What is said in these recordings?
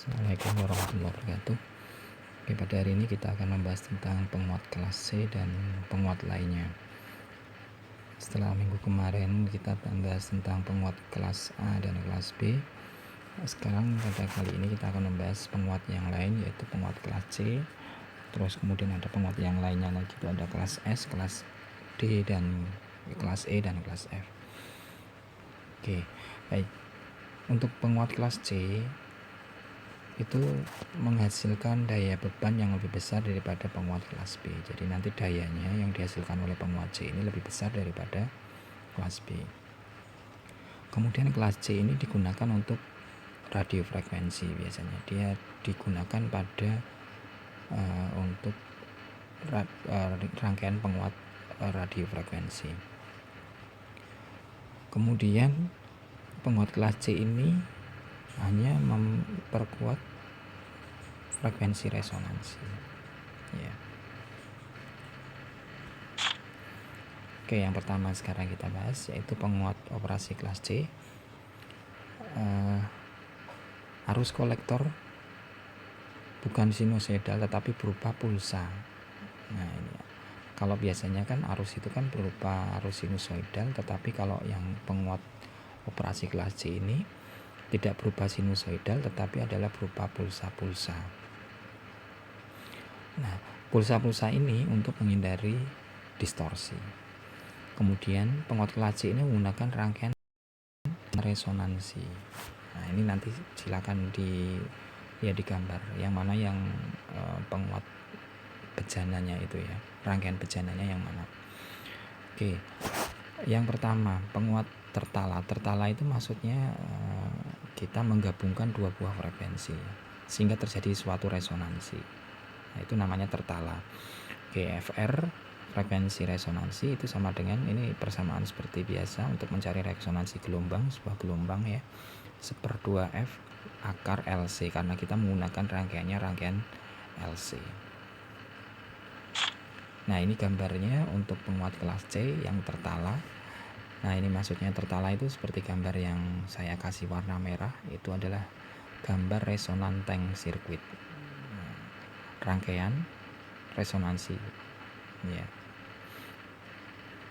Assalamualaikum warahmatullahi wabarakatuh. Oke, pada hari ini kita akan membahas tentang penguat kelas C dan penguat lainnya. Setelah minggu kemarin kita membahas tentang penguat kelas A dan kelas B, sekarang pada kali ini kita akan membahas penguat yang lain, yaitu penguat kelas C. Terus kemudian ada penguat yang lainnya lagi, itu ada kelas S, kelas D, dan kelas E dan kelas F. Oke, baik. Untuk penguat kelas C itu menghasilkan daya beban yang lebih besar daripada penguat kelas B. Jadi nanti dayanya yang dihasilkan oleh penguat C ini lebih besar daripada kelas B. Kemudian kelas C ini digunakan untuk radiofrekuensi, biasanya dia digunakan pada untuk rangkaian penguat radiofrekuensi. Kemudian penguat kelas C ini hanya memperkuat frekuensi resonansi, ya. Oke, yang pertama sekarang kita bahas yaitu penguat operasi kelas C. Arus kolektor bukan sinusoidal tetapi berupa pulsa. Nah, ini kalau biasanya kan arus itu kan berupa arus sinusoidal, tetapi kalau yang penguat operasi kelas C ini tidak berupa sinusoidal tetapi adalah berupa pulsa-pulsa. Nah, pulsa-pulsa ini untuk menghindari distorsi. Kemudian penguat kelas C ini menggunakan rangkaian resonansi. Nah, ini nanti silakan digambar yang mana yang penguat bejananya itu, ya, rangkaian bejananya yang mana. Oke, yang pertama penguat tertala. Tertala itu maksudnya kita menggabungkan dua buah frekuensi sehingga terjadi suatu resonansi. Nah, itu namanya tertala. Oke, FR frekuensi resonansi itu sama dengan, ini persamaan seperti biasa untuk mencari resonansi gelombang, sebuah gelombang, ya, 1/2F akar LC, karena kita menggunakan rangkaiannya rangkaian LC. Nah, ini gambarnya untuk penguat kelas C yang tertala. Nah, ini maksudnya tertala itu seperti gambar yang saya kasih warna merah, itu adalah gambar resonan tank sirkuit, rangkaian resonansi, ya.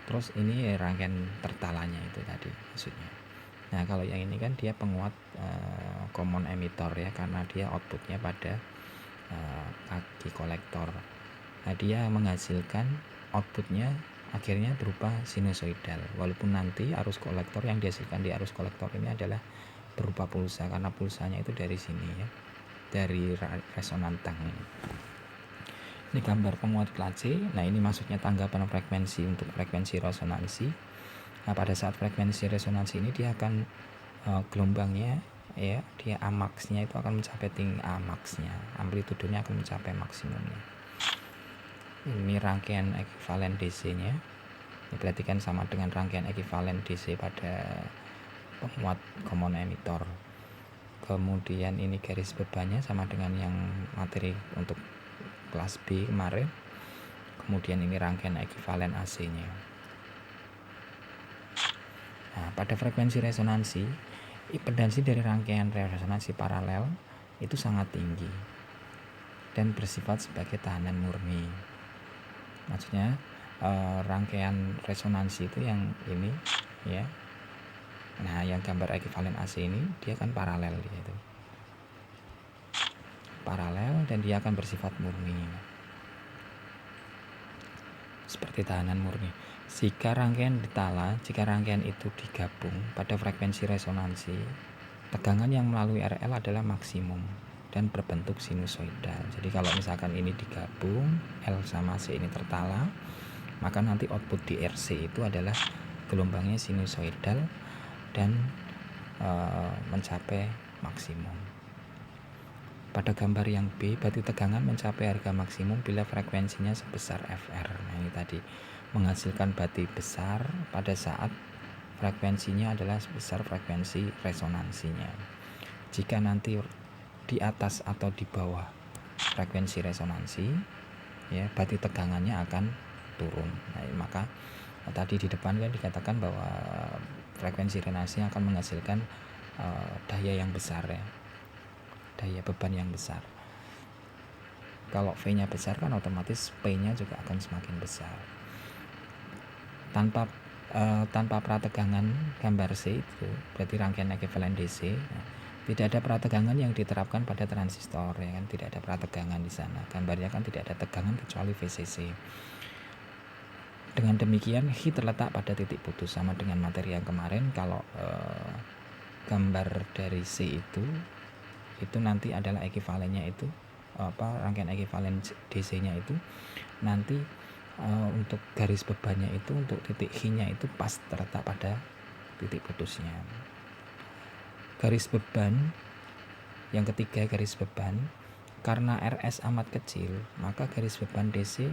Terus ini rangkaian tertalanya itu tadi maksudnya. Nah, kalau yang ini kan dia penguat common emitter, ya, karena dia outputnya pada kaki kolektor. Nah, dia menghasilkan outputnya akhirnya berupa sinusoidal, walaupun nanti arus kolektor yang dihasilkan di arus kolektor ini adalah berupa pulsa, karena pulsanya itu dari sini, ya, dari resonan tank ini. Ini gambar penguat kelas C. Nah, ini maksudnya tanggapan frekuensi untuk frekuensi resonansi. Nah, pada saat frekuensi resonansi ini dia akan gelombangnya, ya, dia amaxnya itu akan mencapai tinggi amaxnya, amplitudenya akan mencapai maksimumnya. Ini rangkaian ekivalen DC-nya. Ini berarti kan sama dengan rangkaian ekivalen DC pada penguat common emitter. Kemudian ini garis bebannya sama dengan yang materi untuk kelas B kemarin. Kemudian ini rangkaian ekivalen AC-nya. Nah, pada frekuensi resonansi, impedansi dari rangkaian resonansi paralel itu sangat tinggi dan bersifat sebagai tahanan murni. Maksudnya rangkaian resonansi itu yang ini, ya. Nah, yang gambar ekivalen AC ini dia kan paralel, gitu. Paralel, dan dia akan bersifat murni seperti tahanan murni. Jika rangkaian ditala, jika rangkaian itu digabung pada frekuensi resonansi, tegangan yang melalui RL adalah maksimum dan berbentuk sinusoidal. Jadi kalau misalkan ini digabung, L sama C ini tertala, maka nanti output di RC itu adalah gelombangnya sinusoidal dan mencapai maksimum. Pada gambar yang B, berarti tegangan mencapai harga maksimum bila frekuensinya sebesar FR. Nah, ini tadi menghasilkan bati besar pada saat frekuensinya adalah sebesar frekuensi resonansinya. Jika nanti di atas atau di bawah frekuensi resonansi, ya, bati tegangannya akan turun. Nah, maka tadi di depan kan dikatakan bahwa frekuensi resonansi akan menghasilkan daya yang besar, ya. daya beban yang besar. Kalau V-nya besar kan otomatis P-nya juga akan semakin besar. Tanpa prategangan gambar C itu berarti rangkaian ekuivalen DC. Tidak ada prategangan yang diterapkan pada transistor, ya kan, tidak ada prategangan di sana. Gambarnya kan tidak ada tegangan kecuali VCC. Dengan demikian Hi terletak pada titik putus, sama dengan materi yang kemarin. Kalau gambar dari C itu nanti adalah ekuivalennya itu rangkaian ekuivalen DC-nya itu nanti untuk garis bebannya itu, untuk titik Hi-nya itu pas terletak pada titik putusnya. Garis beban yang ketiga, garis beban, karena RS amat kecil maka garis beban DC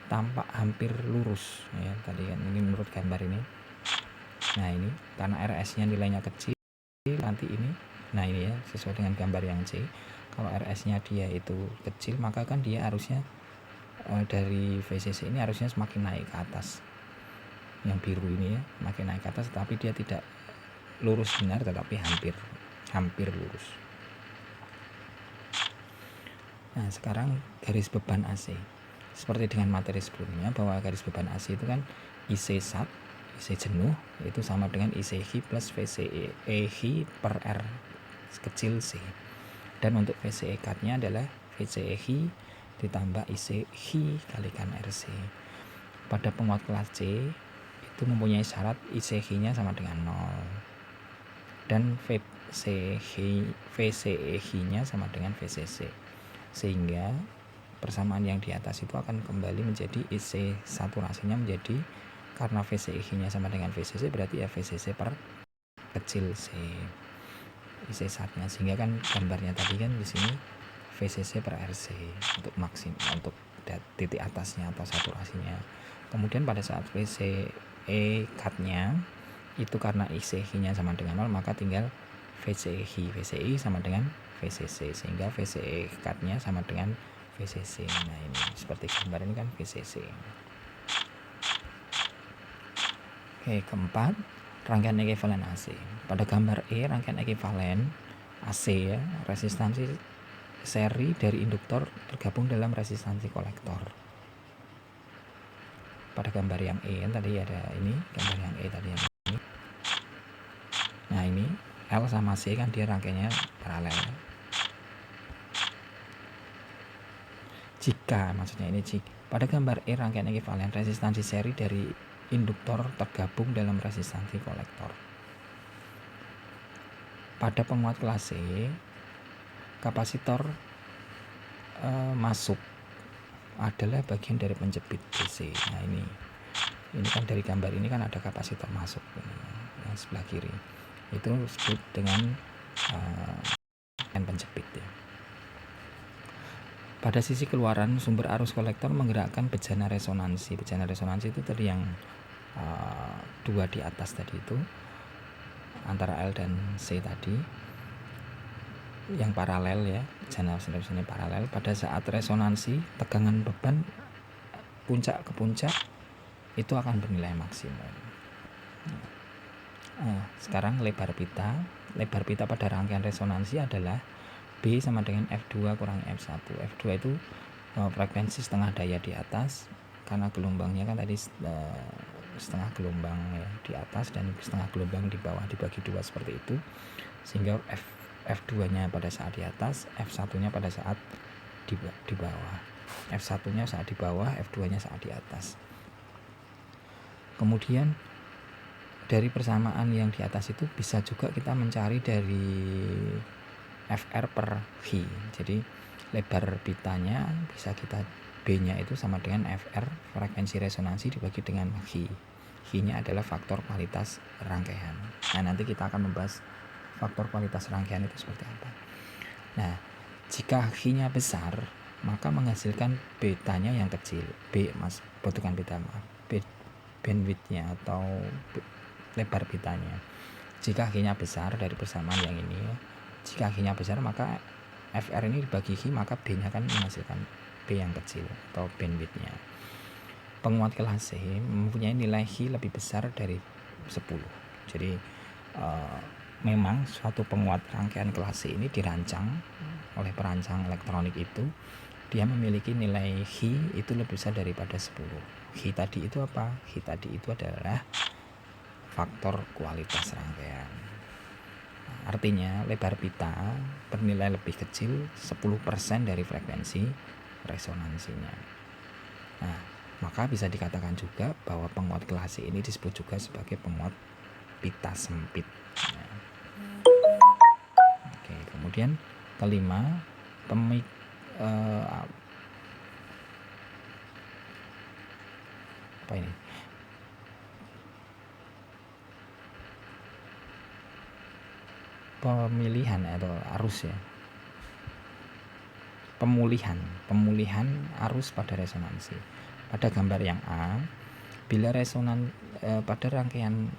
tampak hampir lurus, ya tadi kan, ini menurut gambar ini. Nah ini karena RS-nya nilainya kecil nanti ini, nah ini ya sesuai dengan gambar yang C. Kalau RS-nya dia itu kecil maka kan dia harusnya dari VCC ini harusnya semakin naik ke atas. Yang biru ini ya makin naik ke atas, tapi dia tidak lurus benar, tetapi hampir lurus. Nah sekarang garis beban AC, seperti dengan materi sebelumnya bahwa garis beban AC itu kan IC sat, IC jenuh itu sama dengan IC Hi plus VCE Hi per R kecil C, dan untuk VCE cut-nya adalah VCE Hi ditambah IC Hi kalikan RC. Pada penguat kelas C itu mempunyai syarat IC Hi-nya sama dengan 0 dan VCE Hi-nya sama dengan VCC, sehingga persamaan yang di atas itu akan kembali menjadi IC saturasinya menjadi, karena VCE Hi-nya sama dengan VCC berarti ya VCC per kecil C IC satnya, sehingga kan gambarnya tadi kan di sini VCC per RC untuk maksimal, untuk titik atasnya atau saturasinya. Kemudian pada saat VCE cut-nya itu karena IC Hi-nya sama dengan 0 maka tinggal VCE Hi, VCI sama dengan VCC, sehingga VCE cut-nya sama dengan VCC. Nah ini seperti gambar ini kan VCC. Oke, keempat, rangkaian ekuivalen AC. Pada gambar E, rangkaian ekuivalen AC ya, resistansi seri dari induktor tergabung dalam resistansi kolektor. Pada gambar yang E kan tadi ada ini, gambar yang E tadi yang ini. Nah ini L sama C kan dia rangkaiannya paralel. Jika maksudnya ini pada gambar E rangkaian ekuivalen resistansi seri dari induktor tergabung dalam resistansi kolektor. Pada penguat kelas C kapasitor masuk adalah bagian dari penjepit DC. Nah ini kan dari gambar ini kan ada kapasitor masuk yang sebelah kiri, itu disebut dengan penjepit ya. Pada sisi keluaran sumber arus kolektor menggerakkan bejana resonansi. Bejana resonansi itu tadi yang dua di atas tadi itu, antara L dan C tadi yang paralel ya, bejana resonansi paralel. Pada saat resonansi tegangan beban puncak ke puncak itu akan bernilai maksimum. Sekarang lebar pita pada rangkaian resonansi adalah B sama dengan F2 kurang F1. F2 itu frekuensi setengah daya di atas, karena gelombangnya kan tadi setengah gelombang ya di atas dan setengah gelombang di bawah, dibagi dua seperti itu, sehingga F2 nya pada saat di atas, F1 nya pada saat di bawah. F1 nya saat di bawah, F2 nya saat di atas. Kemudian dari persamaan yang di atas itu bisa juga kita mencari dari FR per Hi. Jadi lebar pitanya bisa kita, B-nya itu sama dengan FR frekuensi resonansi dibagi dengan Hi. Hi-nya adalah faktor kualitas rangkaian. Nah nanti kita akan membahas faktor kualitas rangkaian itu seperti apa. Nah jika Hi-nya besar maka menghasilkan betanya yang kecil. Bukan beta, bandwidth-nya atau lebar pitanya. Jika Hi-nya besar dari persamaan yang ini, jika Hi-nya besar maka FR ini dibagi Hi, maka B-nya kan menghasilkan B yang kecil atau bandwidth-nya. Penguat kelas C mempunyai nilai Hi lebih besar dari 10. Jadi memang suatu penguat rangkaian kelas C ini dirancang oleh perancang elektronik itu, dia memiliki nilai Hi itu lebih besar daripada 10. Hi tadi itu apa? Hi tadi itu adalah faktor kualitas rangkaian. Artinya lebar pita bernilai lebih kecil 10% dari frekuensi resonansinya. Nah, maka bisa dikatakan juga bahwa penguat kelas C ini disebut juga sebagai penguat pita sempit. Nah, oke, kemudian kelima, apa ini? Pemilihan atau arus ya. Pemulihan arus pada resonansi. Pada gambar yang A, bila pada rangkaian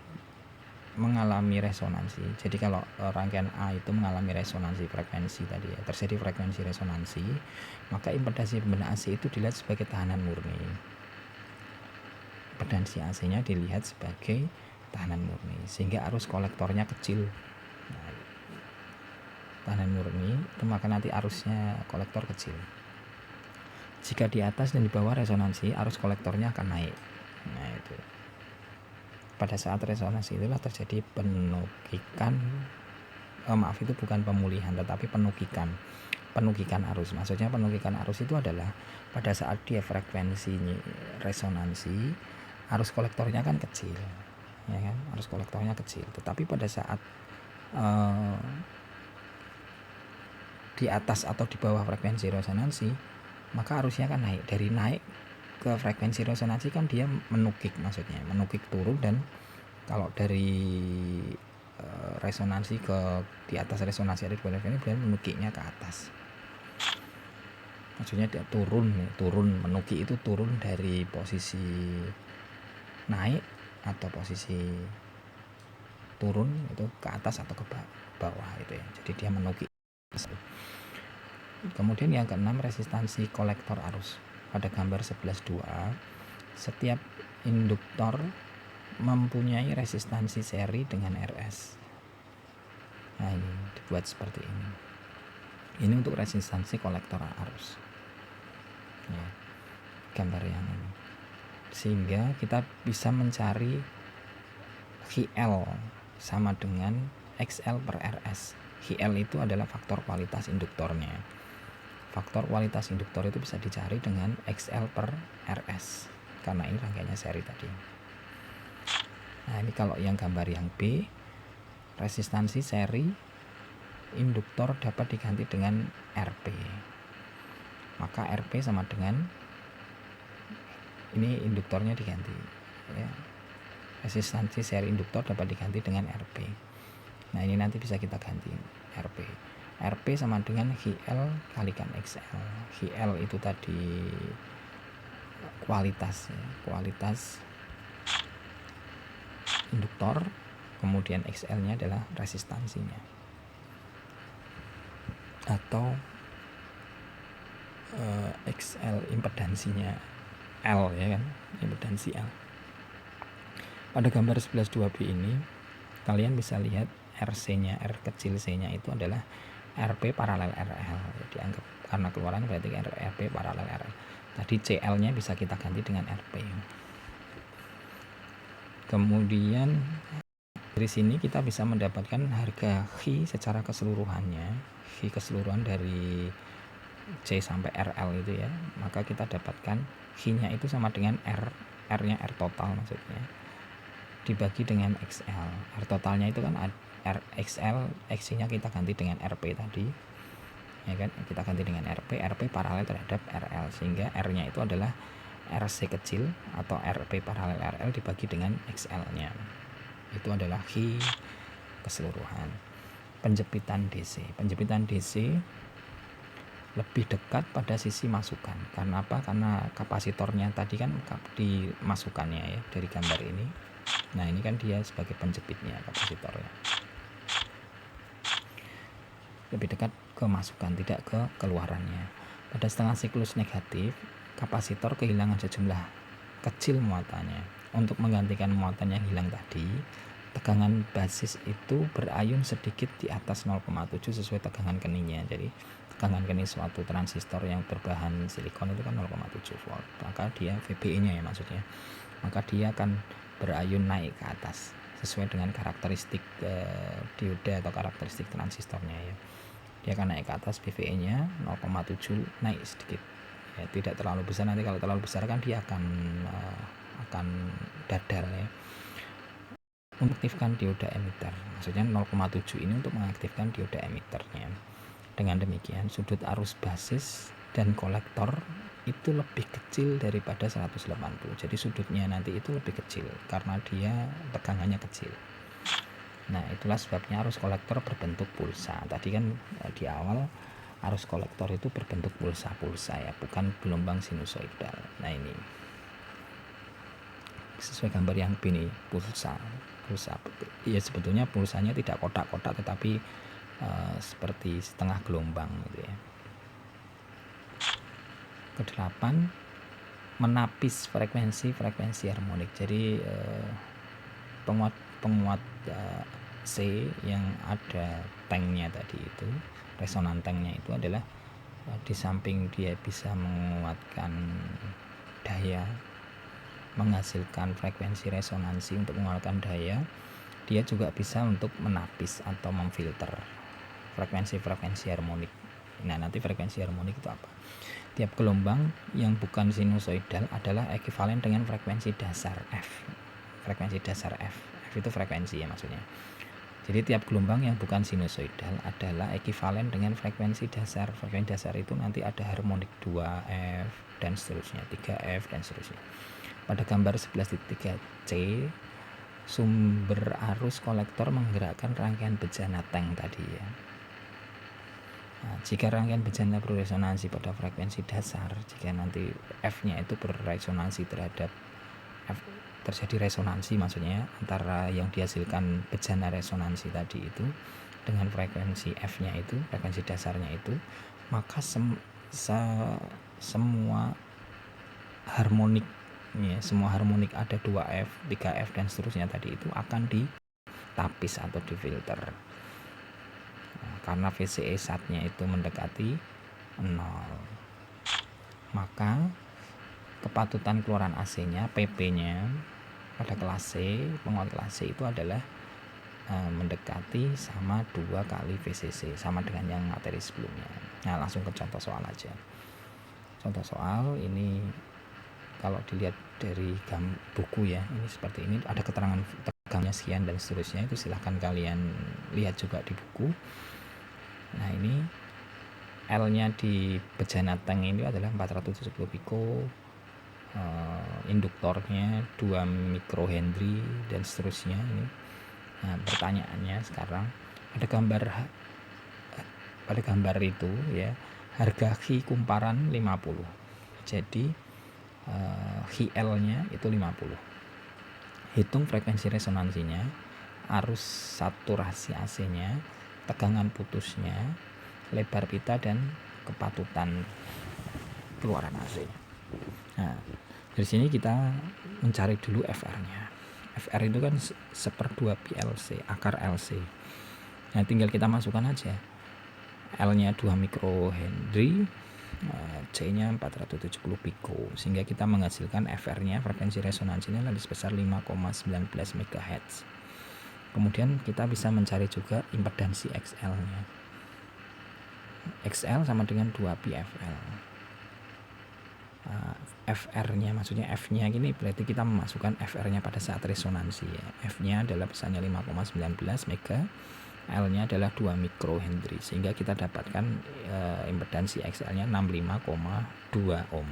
mengalami resonansi. Jadi kalau rangkaian A itu mengalami resonansi frekuensi tadi ya, terjadi frekuensi resonansi, maka impedansi pembeda AC itu dilihat sebagai tahanan murni. Impedansi AC-nya dilihat sebagai tahanan murni, sehingga arus kolektornya kecil. Nah, tahanan murni itu maka nanti arusnya kolektor kecil. Jika di atas dan di bawah resonansi, arus kolektornya akan naik. Nah, itu. Pada saat resonansi itulah terjadi penukikan, itu bukan pemulihan tetapi penukikan arus. Maksudnya penukikan arus itu adalah pada saat dia frekuensi resonansi, arus kolektornya kan kecil, ya kan? Arus kolektornya kecil. Tetapi pada saat di atas atau di bawah frekuensi resonansi, maka arusnya kan naik. Dari naik ke frekuensi resonansi kan dia menukik, maksudnya menukik turun, dan kalau dari resonansi ke di atas resonansi ada di bawah frekuensi, kemudian menukiknya ke atas. Maksudnya dia turun, menukik itu turun dari posisi naik atau posisi turun itu ke atas atau ke bawah itu ya. Jadi dia menukik. Kemudian yang keenam, resistansi kolektor arus. Pada gambar 11.2, setiap induktor mempunyai resistansi seri dengan RS. Nah, ini dibuat seperti ini. Ini untuk resistansi kolektor arus. Ya, gambar yang ini. Sehingga kita bisa mencari HL sama dengan XL per RS. HL itu adalah faktor kualitas induktornya. Faktor kualitas induktor itu bisa dicari dengan XL per RS, karena ini rangkaiannya seri tadi. Nah, ini kalau yang gambar yang B, resistansi seri induktor dapat diganti dengan RP. Maka RP sama dengan, ini induktornya diganti ya. Resistansi seri induktor dapat diganti dengan RP. Nah, ini nanti bisa kita ganti RP. RP sama dengan HL kalikan XL. HL itu tadi kualitas ya, kualitas induktor, kemudian XL-nya adalah resistansinya, atau XL impedansinya L ya kan, impedansi L. Pada gambar 11.2b ini kalian bisa lihat RC-nya, R kecil C-nya itu adalah RP paralel RL. Dianggap karena keluaran berarti RP paralel RL. Tadi CL-nya bisa kita ganti dengan RP. Kemudian dari sini kita bisa mendapatkan harga Hi secara keseluruhannya, Hi keseluruhan dari C sampai RL itu ya. Maka kita dapatkan Hi-nya itu sama dengan R-nya R total maksudnya, dibagi dengan XL. R totalnya itu kan R XL, XC-nya kita ganti dengan RP tadi, ya kan? Kita ganti dengan RP paralel terhadap RL, sehingga R-nya itu adalah RC kecil atau RP paralel RL dibagi dengan XL-nya. Itu adalah Hi keseluruhan. Penjepitan DC. Penjepitan DC lebih dekat pada sisi masukan. Karena apa? Karena kapasitornya tadi kan dimasukkannya ya dari gambar ini. Nah, ini kan dia sebagai penjepitnya, kapasitornya. Lebih dekat ke masukan, tidak ke keluarannya. Pada setengah siklus negatif, kapasitor kehilangan sejumlah kecil muatannya. Untuk menggantikan muatan yang hilang tadi, tegangan basis itu berayun sedikit di atas 0,7 sesuai tegangan keningnya. Jadi tegangan kening suatu transistor yang berbahan silikon itu kan 0,7 volt, maka dia VBE-nya ya maksudnya, maka dia akan berayun naik ke atas sesuai dengan karakteristik dioda atau karakteristik transistornya ya. Dia akan naik ke atas, VBE-nya 0,7 naik sedikit ya, tidak terlalu besar. Nanti kalau terlalu besar kan dia akan dadal ya. Mengaktifkan dioda emitter, maksudnya 0,7 ini untuk mengaktifkan dioda emitternya. Dengan demikian sudut arus basis dan kolektor itu lebih kecil daripada 180, jadi sudutnya nanti itu lebih kecil karena dia tegangannya kecil. Nah, itulah sebabnya arus kolektor berbentuk pulsa. Tadi kan di awal arus kolektor itu berbentuk pulsa ya, bukan gelombang sinusoidal. Nah, ini sesuai gambar yang ini pulsa ya, sebetulnya pulsanya tidak kotak-kotak tetapi seperti setengah gelombang gitu ya. Kedelapan, menapis frekuensi harmonik. Jadi penguat C yang ada tanknya tadi itu, resonan tanknya itu adalah di samping dia bisa menguatkan daya, menghasilkan frekuensi resonansi untuk mengeluarkan daya, dia juga bisa untuk menapis atau memfilter frekuensi harmonik. Nah, nanti frekuensi harmonik itu apa? Tiap gelombang yang bukan sinusoidal adalah ekivalen dengan frekuensi dasar F. Frekuensi dasar F itu frekuensi ya maksudnya. Jadi tiap gelombang yang bukan sinusoidal adalah ekivalen dengan frekuensi dasar. Frekuensi dasar itu nanti ada harmonik 2F dan seterusnya, 3F dan seterusnya. Pada gambar 11.3C, sumber arus kolektor menggerakkan rangkaian bejana tank tadi ya. Nah, jika rangkaian bejana berresonansi pada frekuensi dasar, jika nanti F-nya itu berresonansi terhadap F, terjadi resonansi maksudnya antara yang dihasilkan bejana resonansi tadi itu dengan frekuensi F-nya itu, frekuensi dasarnya itu, maka semua harmonik ya, semua harmonik ada 2F, 3F dan seterusnya tadi itu akan ditapis atau difilter. Nah, karena VCE SAT-nya itu mendekati 0, maka kepatutan keluaran AC-nya, PP-nya pada kelas C, penguat kelas C itu adalah mendekati sama 2 kali VCC, sama dengan yang materi sebelumnya. Nah, langsung ke contoh soal aja. Contoh soal ini kalau dilihat dari buku ya, ini seperti ini, ada keterangan tegangnya sekian dan seterusnya, itu silahkan kalian lihat juga di buku. Nah, ini L-nya di bejana tank ini adalah 470 piko, induktornya 2 mikrohenry dan seterusnya ini. Nah, pertanyaannya sekarang pada gambar itu ya, harga Hi kumparan 50. Jadi Hi L-nya itu 50. Hitung frekuensi resonansinya, arus saturasi AC-nya, tegangan putusnya, lebar pita dan kepatutan keluaran AC. Nah, dari sini kita mencari dulu FR-nya. FR itu kan 1/2 pi LC, akar LC. Nah, tinggal kita masukkan aja. L-nya 2 mikrohenry, C-nya 470 piko, sehingga kita menghasilkan FR-nya, frekuensi resonansinya lebih sebesar 5,19 MHz. Kemudian kita bisa mencari juga impedansi XL-nya. XL sama dengan 2 pi FL. FR-nya maksudnya F-nya gini, berarti kita memasukkan FR-nya pada saat resonansi ya. F-nya adalah pesannya 5,19 mega, L-nya adalah 2 mikrohenry, sehingga kita dapatkan impedansi XL-nya 65,2 ohm.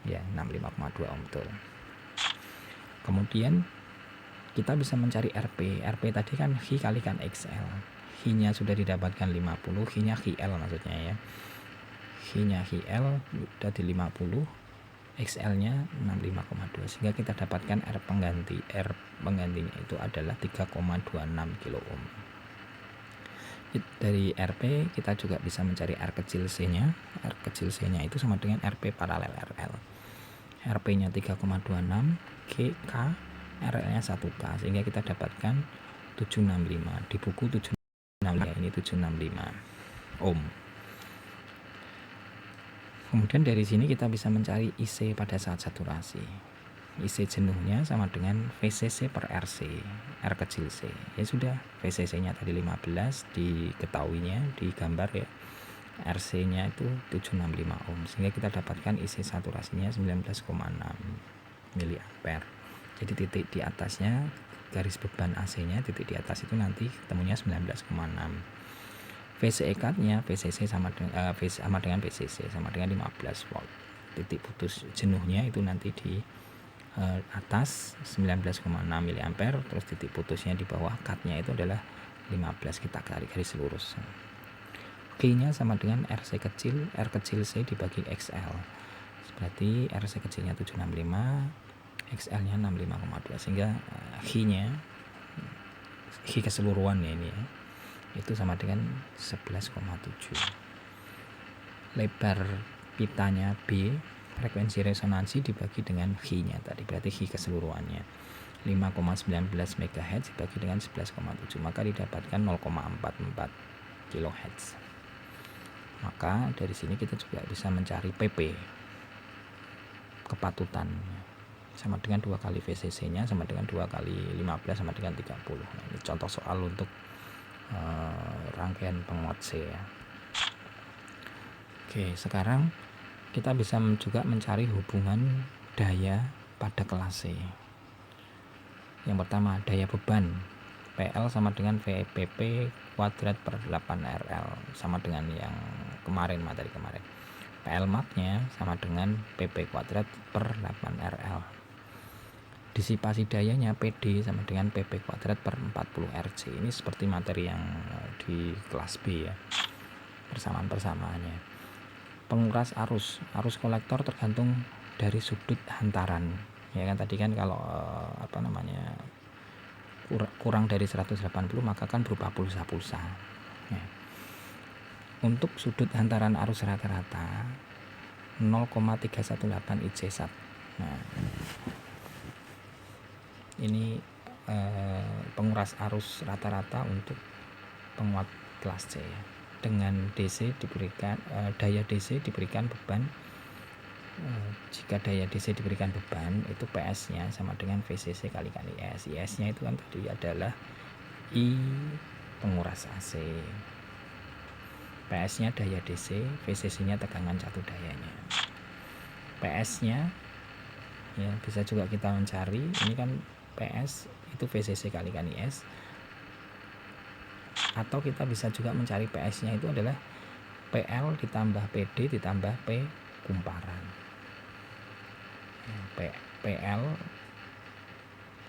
Ya, 65,2 ohm betul. Kemudian kita bisa mencari RP. RP tadi kan Hi kalikan XL. Hi-nya sudah didapatkan 50, Hi-nya HL maksudnya ya. Hi-nya HL sudah di 50, XL-nya 65,2, sehingga kita dapatkan R penggantinya itu adalah 3,26 kilo ohm. Dari RP kita juga bisa mencari R kecil C-nya. R kecil C-nya itu sama dengan RP paralel RL. RP-nya 3,26 K RL-nya 1K, sehingga kita dapatkan 765. Di buku 765, ini 765 ohm. Kemudian dari sini kita bisa mencari IC pada saat saturasi. IC jenuhnya sama dengan VCC per RC, R kecil c. Ya sudah, VCC-nya tadi 15, diketahuinya di gambar ya. RC-nya itu 765 ohm, sehingga kita dapatkan IC saturasinya 19,6 mA. Jadi titik di atasnya garis beban AC-nya, titik di atas itu nanti ketemunya 19,6. VCE cut-nya VCC sama dengan VCC sama dengan 15 volt. Titik putus jenuhnya itu nanti di atas 19,6 mA, terus titik putusnya di bawah cut-nya itu adalah 15. Kita tarik garis lurus. G-nya sama dengan RC kecil, R kecil C dibagi XL. Berarti RC kecilnya 765, XL-nya 65,2, sehingga H keseluruhan ya ini ya, itu sama dengan 11,7. Lebar pitanya B, frekuensi resonansi dibagi dengan H-nya tadi, berarti H keseluruhannya 5,19 MHz dibagi dengan 11,7, maka didapatkan 0,44 kHz. Maka dari sini kita juga bisa mencari PP, kepatutan, sama dengan 2 kali VCC-nya sama dengan 2 kali 15 sama dengan 30. Nah, ini contoh soal untuk rangkaian penguat C ya. Oke, sekarang kita bisa juga mencari hubungan daya pada kelas C. Yang pertama, daya beban PL sama dengan VPP kuadrat per 8RL, sama dengan yang kemarin, materi kemarin. PL max-nya sama dengan PP kuadrat per 8RL. Disipasi dayanya PD sama dengan PP kuadrat per 40 RC. Ini seperti materi yang di kelas B ya, persamaan-persamaannya. Penguras arus kolektor tergantung dari sudut hantaran ya kan, tadi kan kalau kurang dari 180 maka kan berupa pulsa ya. Untuk sudut hantaran arus rata-rata 0,318 IC/sat. Nah, ini penguras arus rata-rata untuk penguat kelas C ya. Dengan DC diberikan daya DC diberikan beban, jika daya DC diberikan beban itu PS-nya sama dengan VCC kali S. IS-nya itu kan tadi adalah I penguras AC. PS-nya daya DC, VCC-nya tegangan jatuh dayanya. PS-nya ya bisa juga kita mencari, ini kan PS itu VCC kali S, atau kita bisa juga mencari PS-nya itu adalah PL ditambah PD ditambah P kumparan. PL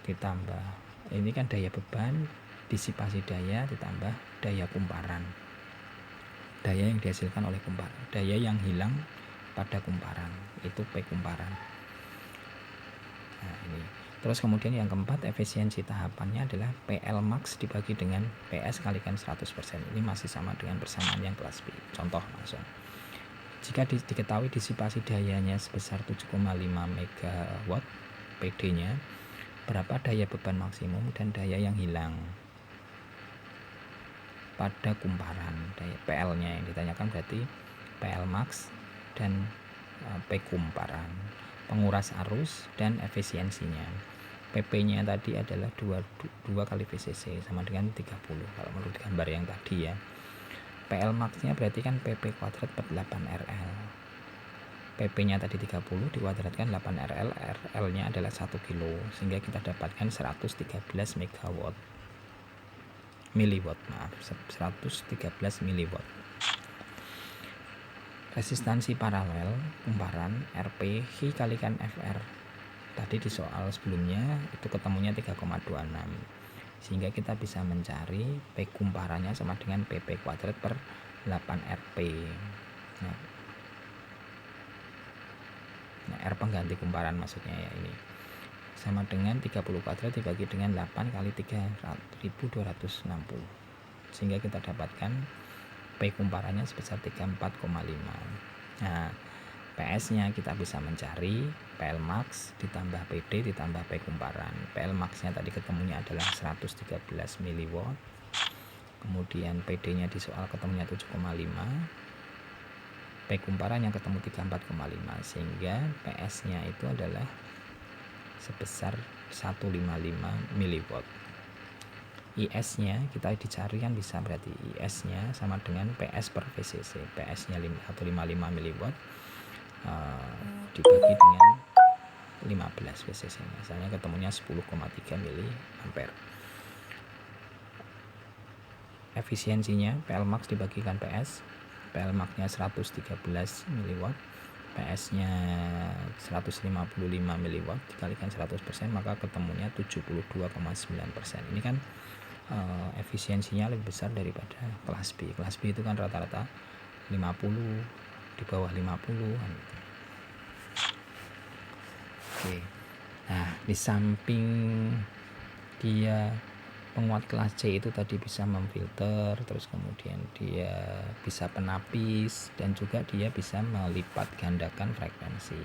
ditambah ini kan daya beban, disipasi daya ditambah daya kumparan, daya yang dihasilkan oleh kumparan, daya yang hilang pada kumparan itu P kumparan. Nah, ini terus kemudian yang keempat, efisiensi tahapannya adalah PL max dibagi dengan PS kalikan 100%. Ini masih sama dengan persamaan yang kelas B. Contoh langsung. Jika diketahui disipasi dayanya sebesar 7,5 MW, PD-nya, berapa daya beban maksimum dan daya yang hilang pada kumparan. Daya PL-nya yang ditanyakan berarti PL max dan P kumparan, penguras arus dan efisiensinya. PP-nya tadi adalah 2 kali VCC sama dengan 30 kalau menurut gambar yang tadi ya. PL max-nya berarti kan PP kuadrat per 8RL. PP-nya tadi 30 dikuadratkan 8RL, RL-nya adalah 1 kilo, sehingga kita dapatkan 113 miliwatt. Resistansi paralel kumparan RP Hi kalikan FR. Tadi di soal sebelumnya itu ketemunya 3,26, sehingga kita bisa mencari P kumparannya sama dengan PP kuadrat per 8RP. Nah, R pengganti kumparan maksudnya ya, ini sama dengan 30 kuadrat dibagi dengan 8 kali 3260, sehingga kita dapatkan P kumparannya sebesar 34,5. Nah, P PS-nya kita bisa mencari PL Max ditambah PD ditambah P kumparan. PL Max-nya tadi ketemunya adalah 113 mW. Kemudian PD-nya di soal ketemunya 7,5. P kumparan yang ketemu 34,5, sehingga PS-nya itu adalah sebesar 155 mW. IS-nya kita dicari kan bisa, berarti IS-nya sama dengan PS per VCC. PS-nya 155 mW dibagi dengan 15 VCC, misalnya ketemunya 10,3 mA. Efisiensinya PL Max dibagikan PS, PL Max-nya 113 mW, PS-nya 155 mW, dikalikan 100%, maka ketemunya 72,9%. Ini kan efisiensinya lebih besar daripada kelas B. Kelas B itu kan rata-rata 50, di bawah 50. Oke. Nah, di samping dia penguat kelas C itu tadi bisa memfilter, terus kemudian dia bisa penapis, dan juga dia bisa melipat gandakan frekuensi.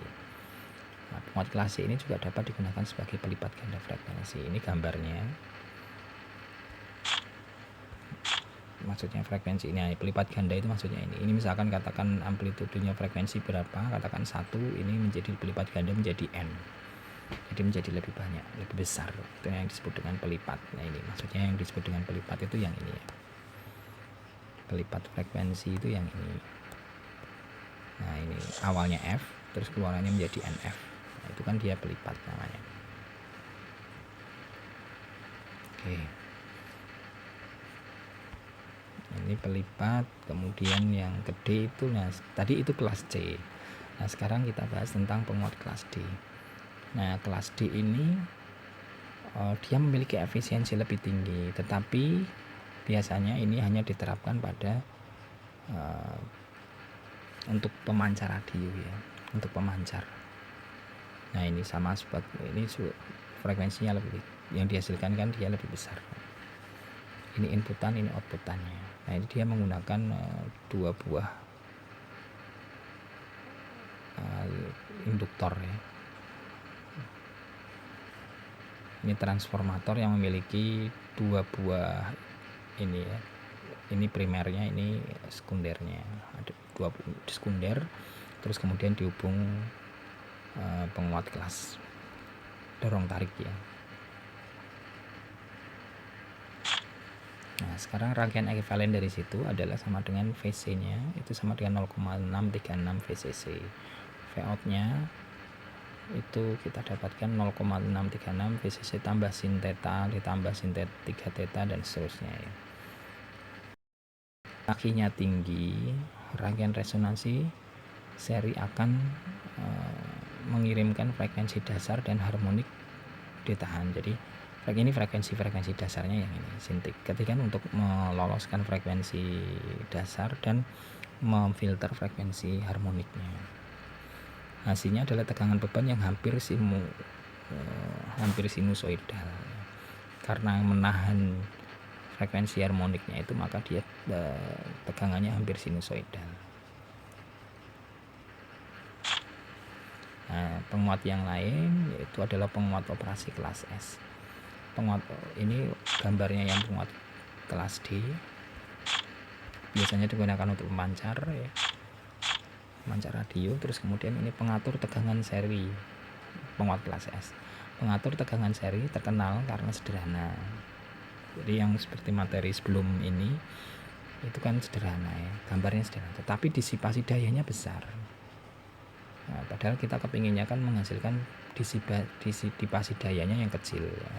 Nah, penguat kelas C ini juga dapat digunakan sebagai pelipat ganda frekuensi. Ini gambarnya. Maksudnya frekuensi ini, pelipat ganda itu maksudnya ini misalkan katakan amplitudenya frekuensi berapa, katakan 1, ini menjadi pelipat ganda menjadi N, jadi menjadi lebih banyak, lebih besar. Itu yang disebut dengan pelipat. Nah, ini maksudnya yang disebut dengan pelipat itu yang ini ya. Pelipat frekuensi itu yang ini. Nah, ini awalnya F, terus keluarannya menjadi NF. Nah, itu kan dia pelipat namanya. Oke. Ini pelipat. Kemudian yang gede itu, nah tadi itu kelas C. Nah, sekarang kita bahas tentang penguat kelas D. Nah, kelas D ini dia memiliki efisiensi lebih tinggi, tetapi biasanya ini hanya diterapkan pada untuk pemancar radio ya, untuk pemancar. Nah, ini sama seperti ini, frekuensinya lebih, yang dihasilkan kan dia lebih besar. Ini inputan, ini outputannya. Nah, ini dia menggunakan dua buah induktor ya. Ini transformator yang memiliki dua buah ini ya. Ini primernya, ini sekundernya. Ada dua sekunder, terus kemudian dihubung penguat kelas dorong tarik ya. Nah, sekarang rangkaian ekuivalen dari situ adalah sama dengan VC-nya itu sama dengan 0,636 VCC. Vout-nya itu kita dapatkan 0,636 VCC tambah sin theta ditambah sin 3 theta dan seterusnya ya. Kakinya tinggi, rangkaian resonansi seri akan mengirimkan frekuensi dasar dan harmonik ditahan. Jadi ini frekuensi dasarnya yang ini sintik. Ketika untuk meloloskan frekuensi dasar dan memfilter frekuensi harmoniknya, hasilnya adalah tegangan beban yang hampir sinusoidal. Karena menahan frekuensi harmoniknya itu, maka dia tegangannya hampir sinusoidal. Nah, penguat yang lain yaitu adalah penguat operasi kelas S. Penguat ini gambarnya yang penguat kelas D, biasanya digunakan untuk pemancar ya, pemancar radio. Terus kemudian ini pengatur tegangan seri, penguat kelas S. Pengatur tegangan seri terkenal karena sederhana. Jadi yang seperti materi sebelum ini itu kan sederhana ya, gambarnya sederhana, tetapi disipasi dayanya besar. Nah, padahal kita kepinginnya kan menghasilkan disipasi dayanya yang kecil ya.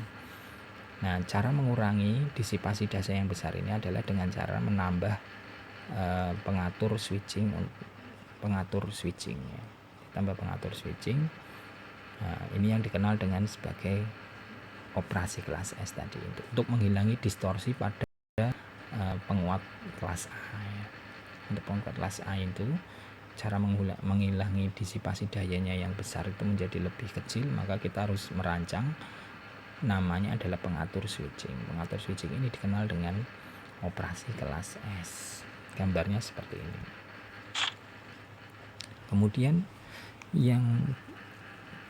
Nah, cara mengurangi disipasi daya yang besar ini adalah dengan cara menambah pengatur switching ya. Tambah pengatur switching. Nah, ini yang dikenal dengan sebagai operasi kelas S tadi, untuk menghilangi distorsi pada penguat kelas A ya. Untuk penguat kelas A itu cara menghilangi disipasi dayanya yang besar itu menjadi lebih kecil, maka kita harus merancang namanya adalah pengatur switching. Pengatur switching ini dikenal dengan operasi kelas S. Gambarnya seperti ini. Kemudian Yang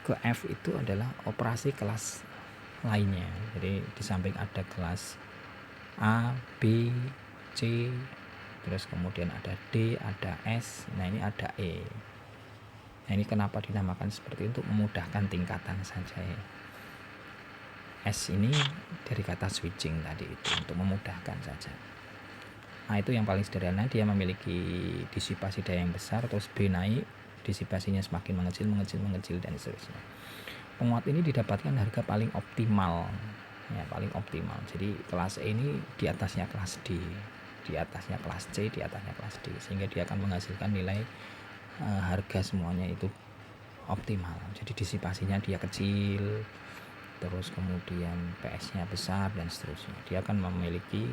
ke F itu adalah operasi kelas lainnya. Jadi di samping ada kelas A, B, C, terus kemudian ada D, ada S, nah ini ada E. Nah ini kenapa dinamakan seperti itu, untuk memudahkan tingkatan saja ya. S ini dari kata switching tadi itu, untuk memudahkan saja. A itu yang paling sederhana, dia memiliki disipasi daya yang besar, terus B naik, disipasinya semakin mengecil dan seterusnya. Penguat ini didapatkan harga paling optimal ya, paling optimal. Jadi kelas E ini di atasnya kelas D, di atasnya kelas C, di atasnya kelas D, sehingga dia akan menghasilkan nilai harga semuanya itu optimal. Jadi disipasinya dia kecil, terus kemudian PS-nya besar dan seterusnya. Dia akan memiliki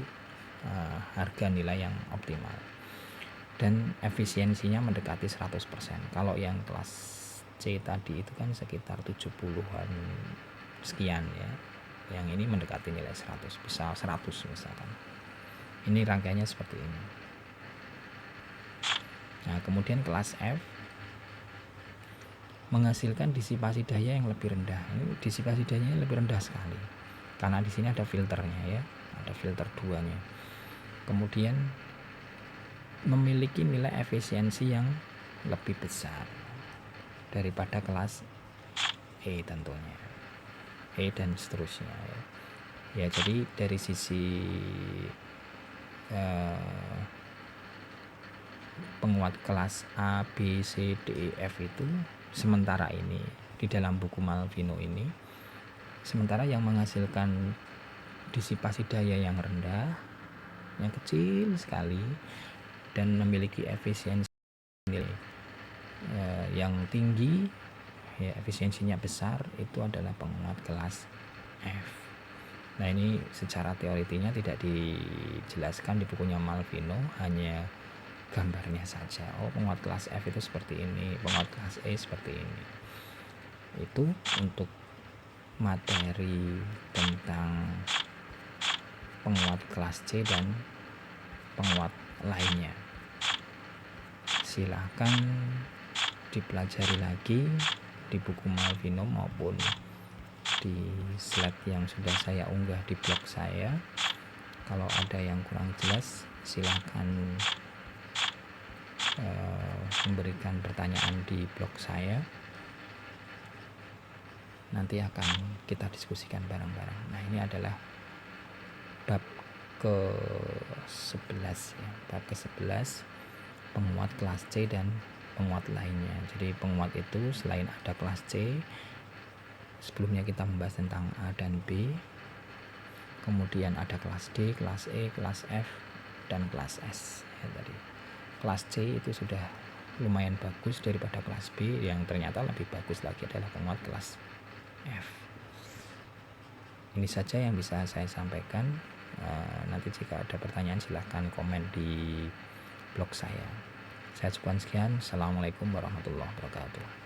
harga nilai yang optimal dan efisiensinya mendekati 100%. Kalau yang kelas C tadi itu kan sekitar 70-an sekian ya, yang ini mendekati nilai 100, bisa 100 misalkan. Ini rangkaiannya seperti ini. Nah kemudian kelas F menghasilkan disipasi daya yang lebih rendah. Ini disipasi dayanya lebih rendah sekali karena di sini ada filternya ya, ada filter 2-nya. Kemudian memiliki nilai efisiensi yang lebih besar daripada kelas E tentunya, E dan seterusnya ya. Ya jadi dari sisi penguat kelas A, B, C, D, E, F itu sementara ini di dalam buku Malvino ini, sementara yang menghasilkan disipasi daya yang rendah, yang kecil sekali, dan memiliki efisiensi yang tinggi ya, efisiensinya besar, itu adalah penguat kelas F. Nah ini secara teoritinya tidak dijelaskan di bukunya Malvino, hanya gambarnya saja. Oh penguat kelas F itu seperti ini, penguat kelas E seperti ini. Itu untuk materi tentang penguat kelas C dan penguat lainnya. Silahkan dipelajari lagi di buku Malvino maupun di slide yang sudah saya unggah di blog saya. Kalau ada yang kurang jelas silahkan memberikan pertanyaan di blog saya, nanti akan kita diskusikan bareng-bareng. Nah ini adalah bab ke-11 ya, bab ke-11 penguat kelas C dan penguat lainnya. Jadi penguat itu selain ada kelas C, sebelumnya kita membahas tentang A dan B, kemudian ada kelas D, kelas E, kelas F, dan kelas S ya, tadi kelas C itu sudah lumayan bagus daripada kelas B, yang ternyata lebih bagus lagi adalah penguat kelas F. Ini saja yang bisa saya sampaikan. Nanti jika ada pertanyaan silahkan komen di blog saya. Saya cukupkan sekian. Assalamualaikum warahmatullahi wabarakatuh.